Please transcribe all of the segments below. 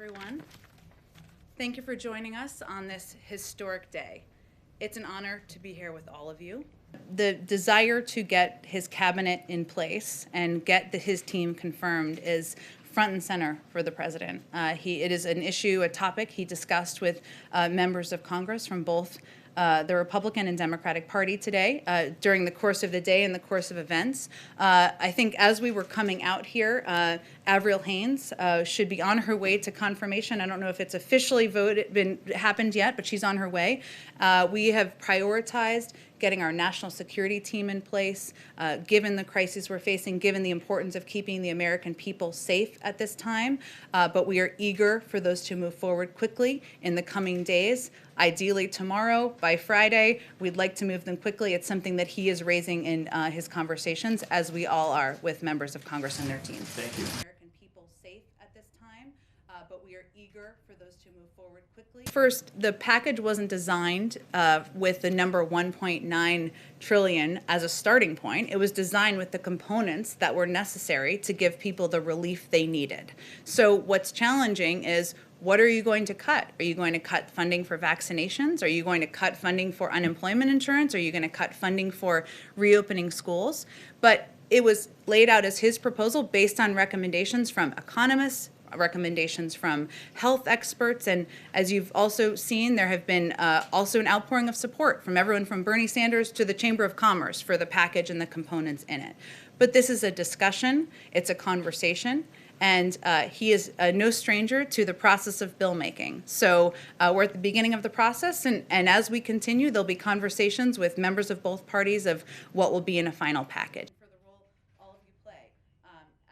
Everyone. Thank you for joining us on this historic day. It's an honor to be here with all of you. The desire to get his cabinet in place and get his team confirmed is front and center for the president. It is an issue, a topic he discussed with members of Congress from both the Republican and Democratic Party today during the course of the day and the course of events. I think as we were coming out here, Avril Haines should be on her way to confirmation. I don't know if it's officially happened yet, but she's on her way. We have prioritized getting our national security team in place, given the crisis we're facing, given the importance of keeping the American people safe at this time. But we are eager for those to move forward quickly in the coming days. Ideally tomorrow, by Friday, we'd like to move them quickly. It's something that he is raising in his conversations, as we all are with members of Congress and their teams. Thank you. American people safe at this time, but we are eager for those to move forward quickly. First, the package wasn't designed with the number 1.9 trillion as a starting point. It was designed with the components that were necessary to give people the relief they needed. So what's challenging is, what are you going to cut? Are you going to cut funding for vaccinations? Are you going to cut funding for unemployment insurance? Are you going to cut funding for reopening schools? But it was laid out as his proposal based on recommendations from economists, recommendations from health experts, and as you've also seen, there have been also an outpouring of support from everyone from Bernie Sanders to the Chamber of Commerce for the package and the components in it. But this is a discussion, it's a conversation, and he is no stranger to the process of bill making. So we're at the beginning of the process, and as we continue, there'll be conversations with members of both parties of what will be in a final package. For the role all of you play.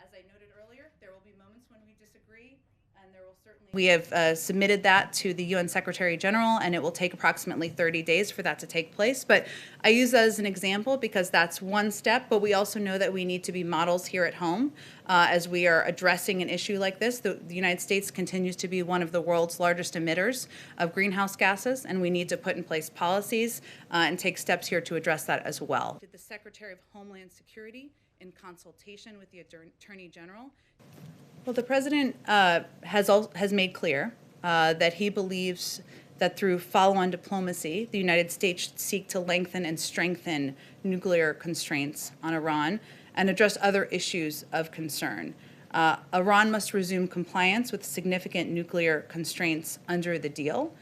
As I noted earlier, there will be moments when we disagree, and there will certainly. We have submitted that to the UN Secretary General, and it will take approximately 30 days for that to take place. But I use that as an example because that's one step, but we also know that we need to be models here at home. As we are addressing an issue like this, the United States continues to be one of the world's largest emitters of greenhouse gases, and we need to put in place policies and take steps here to address that as well. The Secretary of Homeland Security, in consultation with the Attorney General. Well, the President has made clear that he believes that through follow-on diplomacy, the United States should seek to lengthen and strengthen nuclear constraints on Iran and address other issues of concern. Iran must resume compliance with significant nuclear constraints under the deal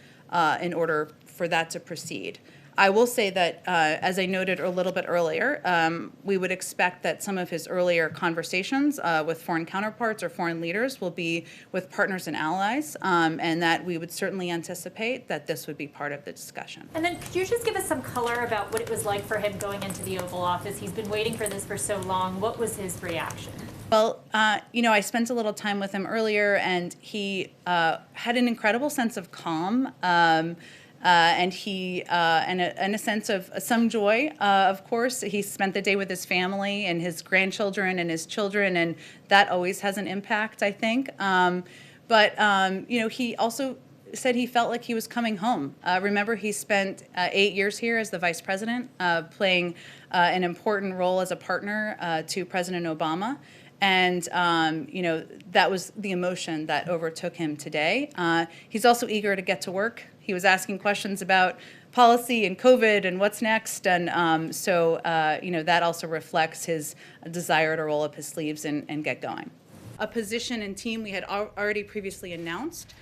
in order for that to proceed. I will say that, as I noted a little bit earlier, we would expect that some of his earlier conversations with foreign counterparts or foreign leaders will be with partners and allies, and that we would certainly anticipate that this would be part of the discussion. And then could you just give us some color about what it was like for him going into the Oval Office? He's been waiting for this for so long. What was his reaction? Well, I spent a little time with him earlier, and he had an incredible sense of calm. And a sense of some joy, of course. He spent the day with his family and his grandchildren and his children, and that always has an impact, I think. He also said he felt like he was coming home. Remember, he spent 8 years here as the vice president, playing an important role as a partner to President Obama. And, that was the emotion that overtook him today. He's also eager to get to work. He was asking questions about policy and COVID and what's next. And that also reflects his desire to roll up his sleeves and get going. A position and team we had already previously announced